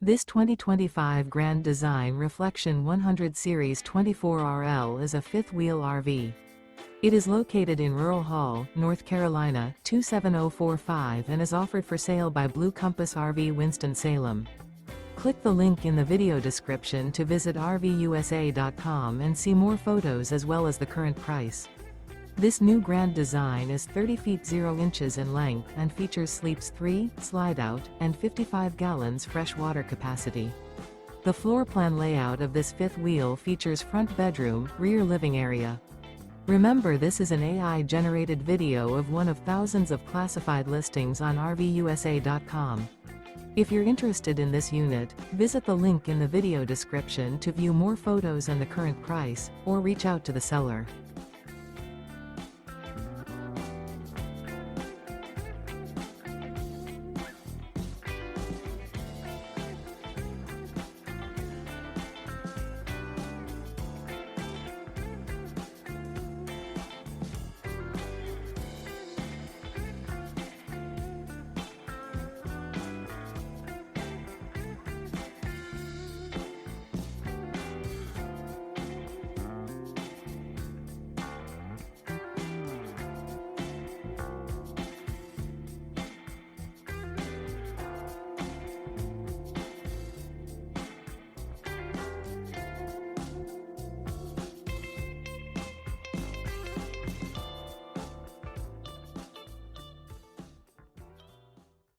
This 2025 Grand Design Reflection 100 Series 24RL is a fifth-wheel RV. It is located in Rural Hall, North Carolina, 27045 and is offered for sale by Blue Compass RV Winston, Salem. Click the link in the video description to visit RVUSA.com and see more photos as well as the current price. This new Grand Design is 30 feet 0 inches in length and features sleeps 3, Slideout, and 55 gallons fresh water capacity. The floor plan layout of this fifth wheel features front bedroom, rear living area. Remember, this is an AI-generated video of one of thousands of classified listings on RVUSA.com. If you're interested in this unit, visit the link in the video description to view more photos and the current price, or reach out to the seller.